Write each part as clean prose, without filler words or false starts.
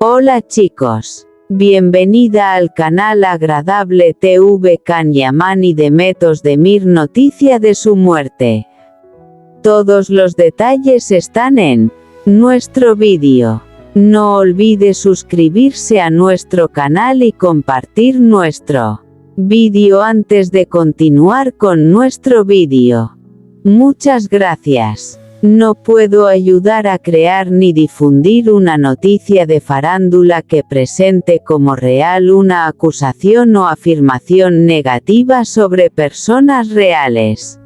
Hola chicos. Bienvenida al canal Agradable TV Can Yaman y Demet Özdemir noticia de su muerte. Todos los detalles están en nuestro vídeo. No olvide suscribirse a nuestro canal y compartir nuestro vídeo antes de continuar con nuestro vídeo. Muchas gracias. No puedo ayudar a crear ni difundir una noticia de farándula que presente como real una acusación o afirmación negativa sobre personas reales.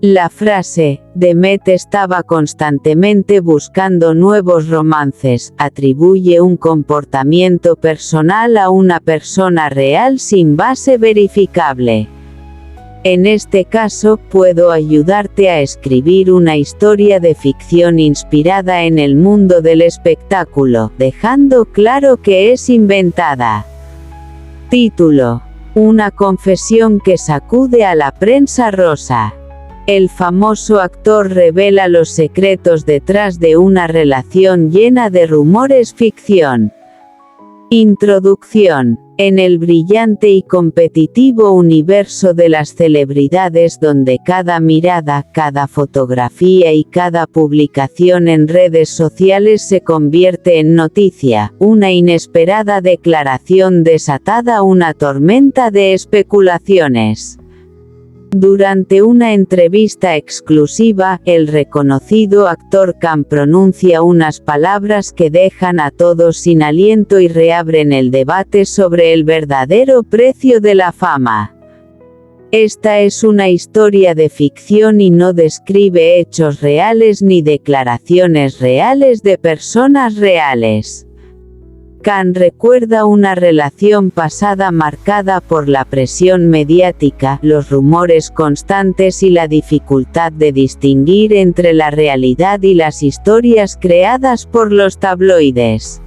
La frase, Demet estaba constantemente buscando nuevos romances, atribuye un comportamiento personal a una persona real sin base verificable. En este caso, puedo ayudarte a escribir una historia de ficción inspirada en el mundo del espectáculo, dejando claro que es inventada. Título: una confesión que sacude a la prensa rosa. El famoso actor revela los secretos detrás de una relación llena de rumores ficción. Introducción. En el brillante y competitivo universo de las celebridades donde cada mirada, cada fotografía y cada publicación en redes sociales se convierte en noticia, una inesperada declaración desatada una tormenta de especulaciones. Durante una entrevista exclusiva, el reconocido actor Can pronuncia unas palabras que dejan a todos sin aliento y reabren el debate sobre el verdadero precio de la fama. Esta es una historia de ficción y no describe hechos reales ni declaraciones reales de personas reales. Can recuerda una relación pasada marcada por la presión mediática, los rumores constantes y la dificultad de distinguir entre la realidad y las historias creadas por los tabloides.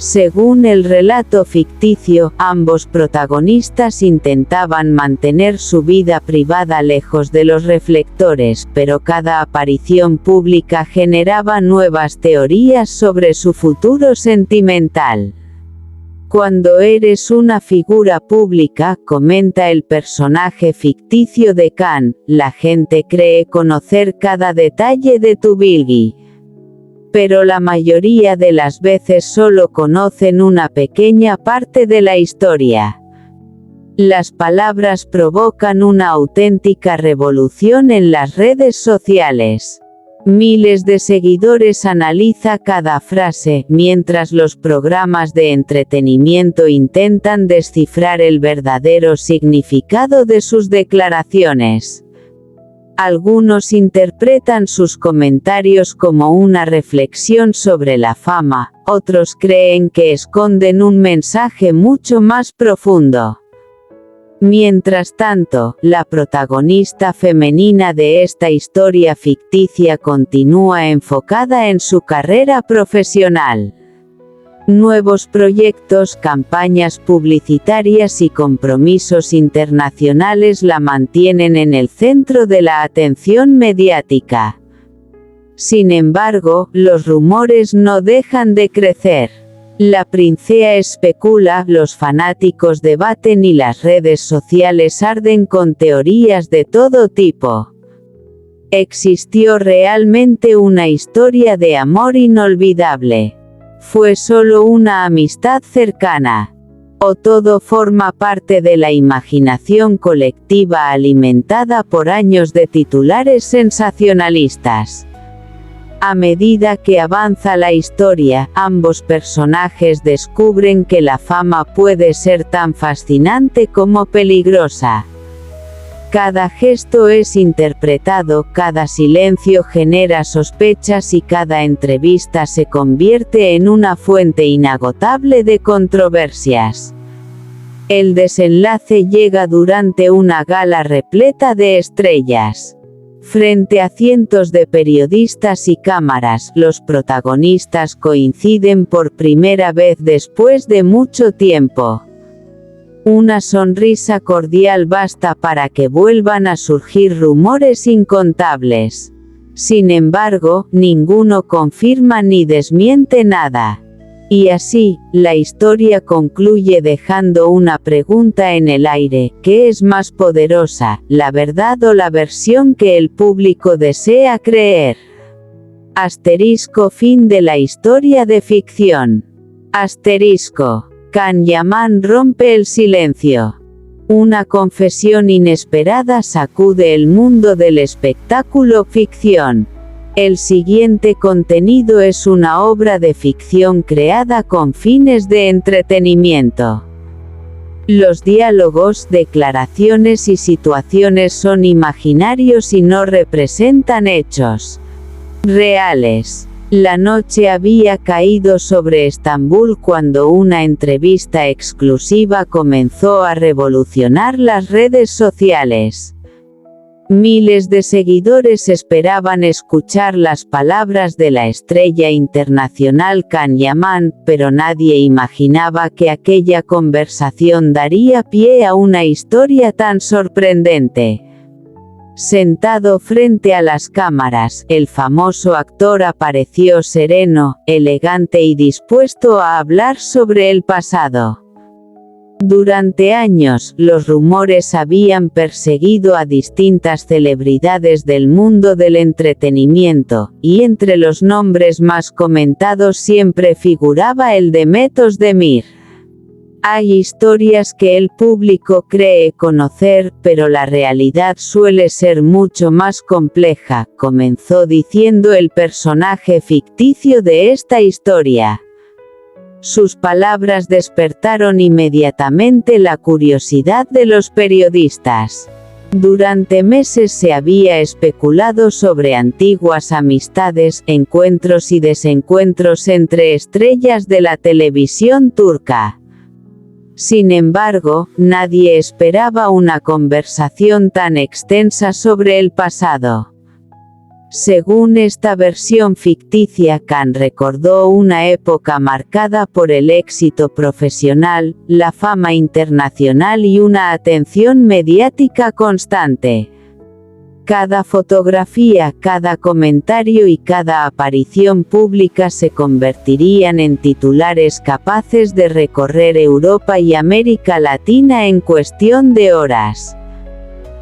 Según el relato ficticio, ambos protagonistas intentaban mantener su vida privada lejos de los reflectores, pero cada aparición pública generaba nuevas teorías sobre su futuro sentimental. Cuando eres una figura pública, comenta el personaje ficticio de Can, la gente cree conocer cada detalle de tu vida. Pero la mayoría de las veces solo conocen una pequeña parte de la historia. Las palabras provocan una auténtica revolución en las redes sociales. Miles de seguidores analizan cada frase, mientras los programas de entretenimiento intentan descifrar el verdadero significado de sus declaraciones. Algunos interpretan sus comentarios como una reflexión sobre la fama, otros creen que esconden un mensaje mucho más profundo. Mientras tanto, la protagonista femenina de esta historia ficticia continúa enfocada en su carrera profesional. Nuevos proyectos, campañas publicitarias y compromisos internacionales la mantienen en el centro de la atención mediática. Sin embargo, los rumores no dejan de crecer. La princesa especula, los fanáticos debaten y las redes sociales arden con teorías de todo tipo. ¿Existió realmente una historia de amor inolvidable? ¿Fue solo una amistad cercana? ¿O todo forma parte de la imaginación colectiva alimentada por años de titulares sensacionalistas? A medida que avanza la historia, ambos personajes descubren que la fama puede ser tan fascinante como peligrosa. Cada gesto es interpretado, cada silencio genera sospechas y cada entrevista se convierte en una fuente inagotable de controversias. El desenlace llega durante una gala repleta de estrellas. Frente a cientos de periodistas y cámaras, los protagonistas coinciden por primera vez después de mucho tiempo. Una sonrisa cordial basta para que vuelvan a surgir rumores incontables. Sin embargo, ninguno confirma ni desmiente nada. Y así, la historia concluye dejando una pregunta en el aire: ¿qué es más poderosa, la verdad o la versión que el público desea creer? Asterisco. Fin de la historia de ficción. Asterisco. Can Yaman rompe el silencio. Una confesión inesperada sacude el mundo del espectáculo ficción. El siguiente contenido es una obra de ficción creada con fines de entretenimiento. Los diálogos, declaraciones y situaciones son imaginarios y no representan hechos reales. La noche había caído sobre Estambul cuando una entrevista exclusiva comenzó a revolucionar las redes sociales. Miles de seguidores esperaban escuchar las palabras de la estrella internacional Can Yaman, pero nadie imaginaba que aquella conversación daría pie a una historia tan sorprendente. Sentado frente a las cámaras, el famoso actor apareció sereno, elegante y dispuesto a hablar sobre el pasado. Durante años, los rumores habían perseguido a distintas celebridades del mundo del entretenimiento, y entre los nombres más comentados siempre figuraba el de Mesut Özdemir. Hay historias que el público cree conocer, pero la realidad suele ser mucho más compleja, comenzó diciendo el personaje ficticio de esta historia. Sus palabras despertaron inmediatamente la curiosidad de los periodistas. Durante meses se había especulado sobre antiguas amistades, encuentros y desencuentros entre estrellas de la televisión turca. Sin embargo, nadie esperaba una conversación tan extensa sobre el pasado. Según esta versión ficticia, Can recordó una época marcada por el éxito profesional, la fama internacional y una atención mediática constante. Cada fotografía, cada comentario y cada aparición pública se convertirían en titulares capaces de recorrer Europa y América Latina en cuestión de horas.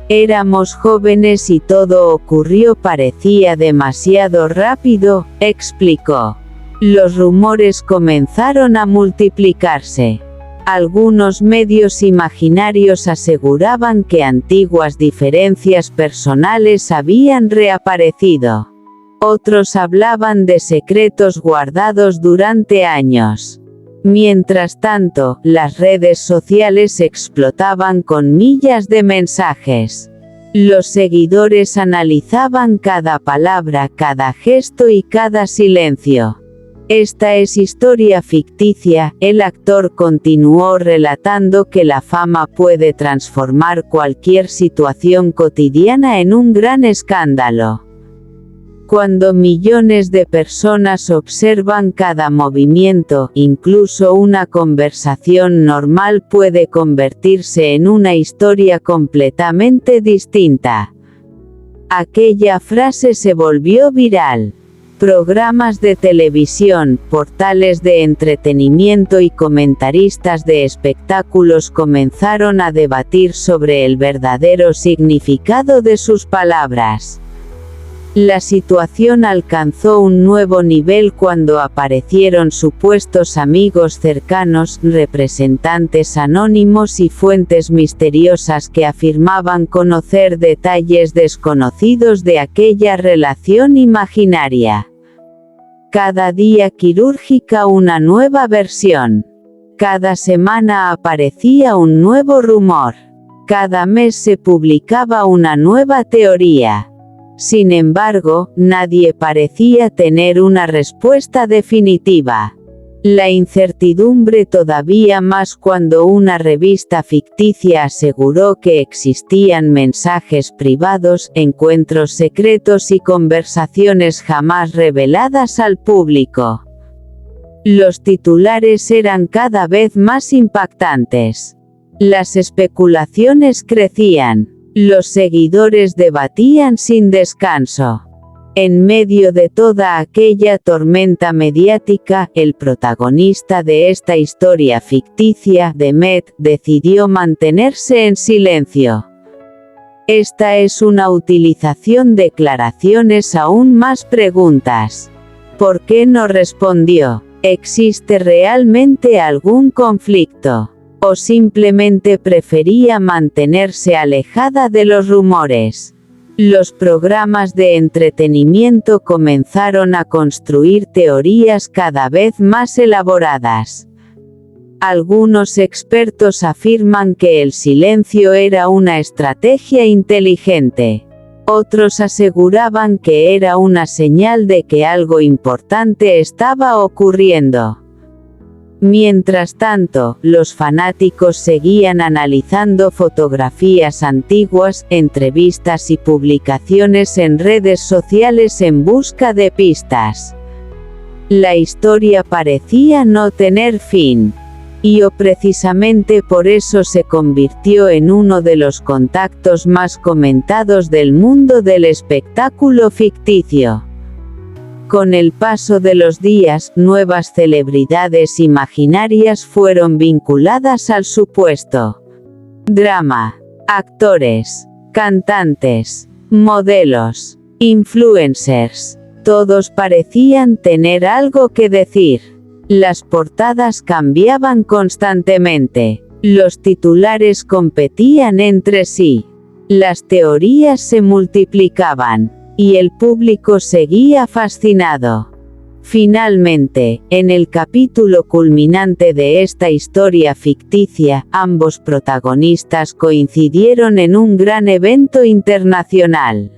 Éramos jóvenes y todo ocurrió parecía demasiado rápido, explicó. Los rumores comenzaron a multiplicarse. Algunos medios imaginarios aseguraban que antiguas diferencias personales habían reaparecido. Otros hablaban de secretos guardados durante años. Mientras tanto, las redes sociales explotaban con millas de mensajes. Los seguidores analizaban cada palabra, cada gesto y cada silencio. Esta es historia ficticia, el actor continuó relatando que la fama puede transformar cualquier situación cotidiana en un gran escándalo. Cuando millones de personas observan cada movimiento, incluso una conversación normal puede convertirse en una historia completamente distinta. Aquella frase se volvió viral. Programas de televisión, portales de entretenimiento y comentaristas de espectáculos comenzaron a debatir sobre el verdadero significado de sus palabras. La situación alcanzó un nuevo nivel cuando aparecieron supuestos amigos cercanos, representantes anónimos y fuentes misteriosas que afirmaban conocer detalles desconocidos de aquella relación imaginaria. Cada día quirúrgica una nueva versión. Cada semana aparecía un nuevo rumor. Cada mes se publicaba una nueva teoría. Sin embargo, nadie parecía tener una respuesta definitiva. La incertidumbre todavía más cuando una revista ficticia aseguró que existían mensajes privados, encuentros secretos y conversaciones jamás reveladas al público. Los titulares eran cada vez más impactantes. Las especulaciones crecían. Los seguidores debatían sin descanso. En medio de toda aquella tormenta mediática, el protagonista de esta historia ficticia, Demet, decidió mantenerse en silencio. Esta es una utilización de declaraciones aún más preguntas. ¿Por qué no respondió? ¿Existe realmente algún conflicto? ¿O simplemente prefería mantenerse alejada de los rumores? Los programas de entretenimiento comenzaron a construir teorías cada vez más elaboradas. Algunos expertos afirman que el silencio era una estrategia inteligente. Otros aseguraban que era una señal de que algo importante estaba ocurriendo. Mientras tanto, los fanáticos seguían analizando fotografías antiguas, entrevistas y publicaciones en redes sociales en busca de pistas. La historia parecía no tener fin. Y precisamente por eso se convirtió en uno de los contactos más comentados del mundo del espectáculo ficticio. Con el paso de los días, nuevas celebridades imaginarias fueron vinculadas al supuesto drama. Actores, cantantes, modelos, influencers, todos parecían tener algo que decir. Las portadas cambiaban constantemente, los titulares competían entre sí, las teorías se multiplicaban, y el público seguía fascinado. Finalmente, en el capítulo culminante de esta historia ficticia, ambos protagonistas coincidieron en un gran evento internacional.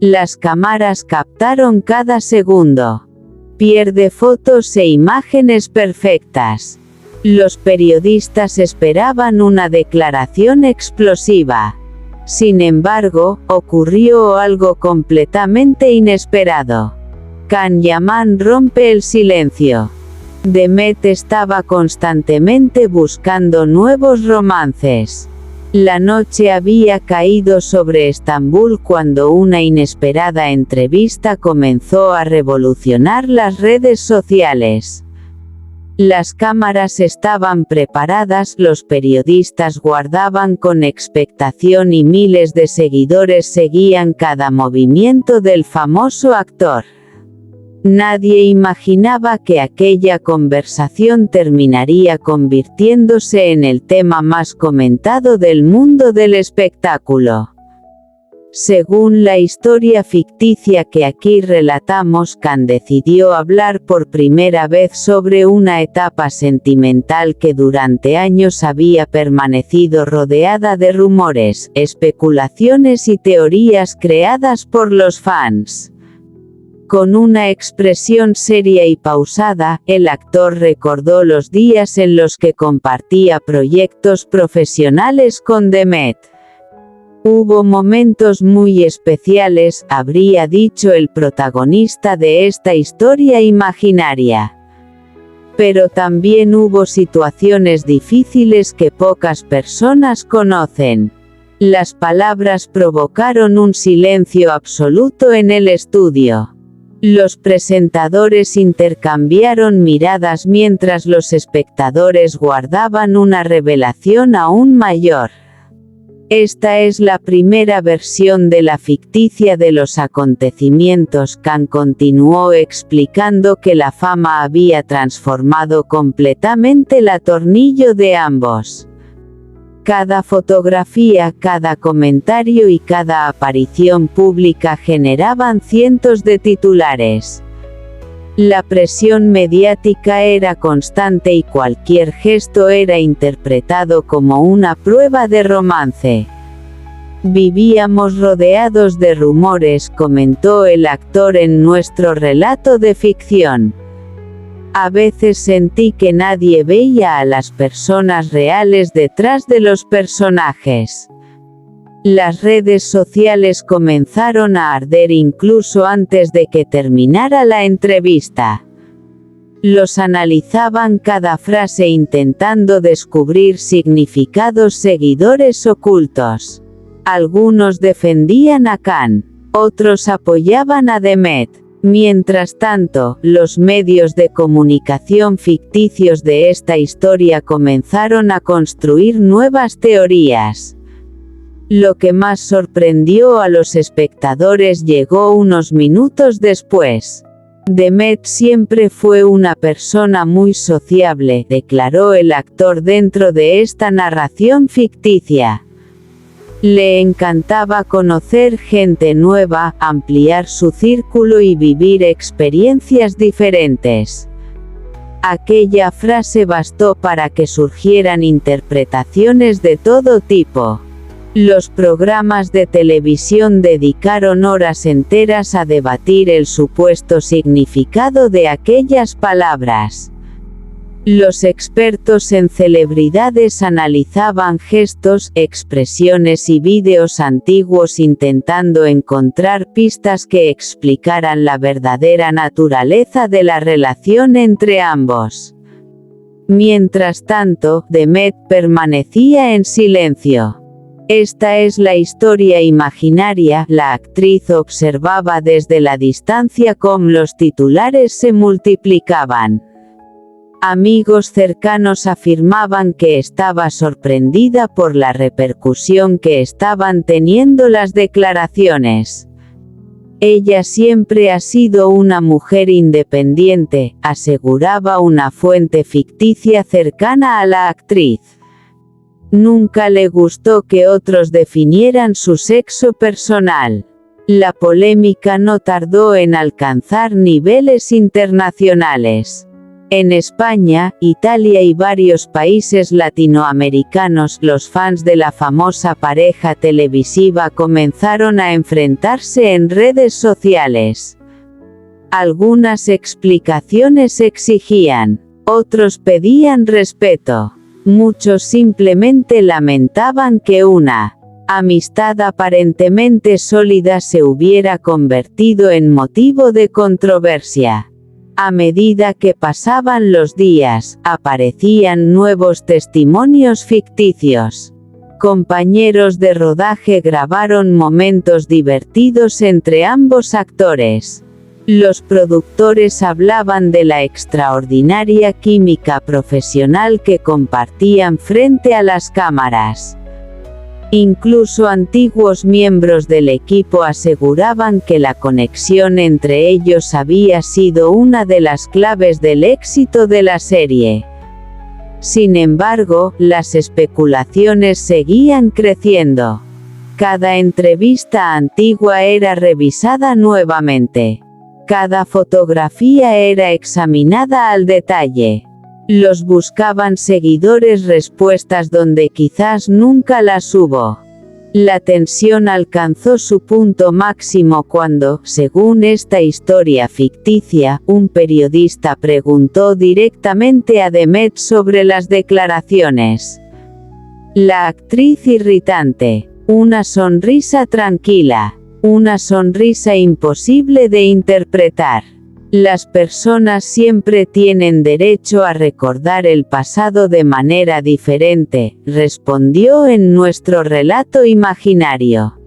Las cámaras captaron cada segundo. Pierde fotos e imágenes perfectas. Los periodistas esperaban una declaración explosiva. Sin embargo, ocurrió algo completamente inesperado. Can Yaman rompe el silencio. Demet estaba constantemente buscando nuevos romances. La noche había caído sobre Estambul cuando una inesperada entrevista comenzó a revolucionar las redes sociales. Las cámaras estaban preparadas, los periodistas guardaban con expectación y miles de seguidores seguían cada movimiento del famoso actor. Nadie imaginaba que aquella conversación terminaría convirtiéndose en el tema más comentado del mundo del espectáculo. Según la historia ficticia que aquí relatamos, Can decidió hablar por primera vez sobre una etapa sentimental que durante años había permanecido rodeada de rumores, especulaciones y teorías creadas por los fans. Con una expresión seria y pausada, el actor recordó los días en los que compartía proyectos profesionales con Demet. Hubo momentos muy especiales, habría dicho el protagonista de esta historia imaginaria. Pero también hubo situaciones difíciles que pocas personas conocen. Las palabras provocaron un silencio absoluto en el estudio. Los presentadores intercambiaron miradas mientras los espectadores guardaban una revelación aún mayor. Esta es la primera versión de la ficticia de los acontecimientos. Can continuó explicando que la fama había transformado completamente el tornillo de ambos. Cada fotografía, cada comentario y cada aparición pública generaban cientos de titulares. La presión mediática era constante y cualquier gesto era interpretado como una prueba de romance. Vivíamos rodeados de rumores, comentó el actor en nuestro relato de ficción. A veces sentí que nadie veía a las personas reales detrás de los personajes. Las redes sociales comenzaron a arder incluso antes de que terminara la entrevista. Los analizaban cada frase intentando descubrir significados, seguidores ocultos. Algunos defendían a Can. Otros apoyaban a Demet. Mientras tanto, los medios de comunicación ficticios de esta historia comenzaron a construir nuevas teorías. Lo que más sorprendió a los espectadores llegó unos minutos después. Demet siempre fue una persona muy sociable, declaró el actor dentro de esta narración ficticia. Le encantaba conocer gente nueva, ampliar su círculo y vivir experiencias diferentes. Aquella frase bastó para que surgieran interpretaciones de todo tipo. Los programas de televisión dedicaron horas enteras a debatir el supuesto significado de aquellas palabras. Los expertos en celebridades analizaban gestos, expresiones y vídeos antiguos intentando encontrar pistas que explicaran la verdadera naturaleza de la relación entre ambos. Mientras tanto, Demet permanecía en silencio. Esta es la historia imaginaria, la actriz observaba desde la distancia cómo los titulares se multiplicaban. Amigos cercanos afirmaban que estaba sorprendida por la repercusión que estaban teniendo las declaraciones. Ella siempre ha sido una mujer independiente, aseguraba una fuente ficticia cercana a la actriz. Nunca le gustó que otros definieran su sexo personal. La polémica no tardó en alcanzar niveles internacionales. En España, Italia y varios países latinoamericanos, los fans de la famosa pareja televisiva comenzaron a enfrentarse en redes sociales. Algunas explicaciones exigían, otros pedían respeto. Muchos simplemente lamentaban que una amistad aparentemente sólida se hubiera convertido en motivo de controversia. A medida que pasaban los días, aparecían nuevos testimonios ficticios. Compañeros de rodaje grabaron momentos divertidos entre ambos actores. Los productores hablaban de la extraordinaria química profesional que compartían frente a las cámaras. Incluso antiguos miembros del equipo aseguraban que la conexión entre ellos había sido una de las claves del éxito de la serie. Sin embargo, las especulaciones seguían creciendo. Cada entrevista antigua era revisada nuevamente. Cada fotografía era examinada al detalle. Los buscaban seguidores respuestas donde quizás nunca las hubo. La tensión alcanzó su punto máximo cuando, según esta historia ficticia, un periodista preguntó directamente a Demet sobre las declaraciones. La actriz irritante, una sonrisa tranquila, una sonrisa imposible de interpretar. Las personas siempre tienen derecho a recordar el pasado de manera diferente, respondió en nuestro relato imaginario.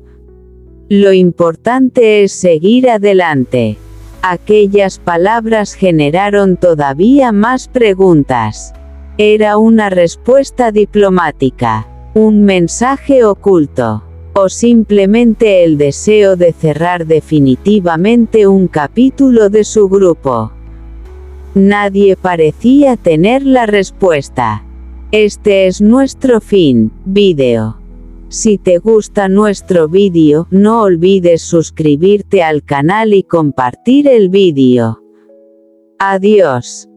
Lo importante es seguir adelante. Aquellas palabras generaron todavía más preguntas. ¿Era una respuesta diplomática? ¿Un mensaje oculto? ¿O simplemente el deseo de cerrar definitivamente un capítulo de su grupo? Nadie parecía tener la respuesta. Este es nuestro fin, vídeo. Si te gusta nuestro vídeo, no olvides suscribirte al canal y compartir el vídeo. Adiós.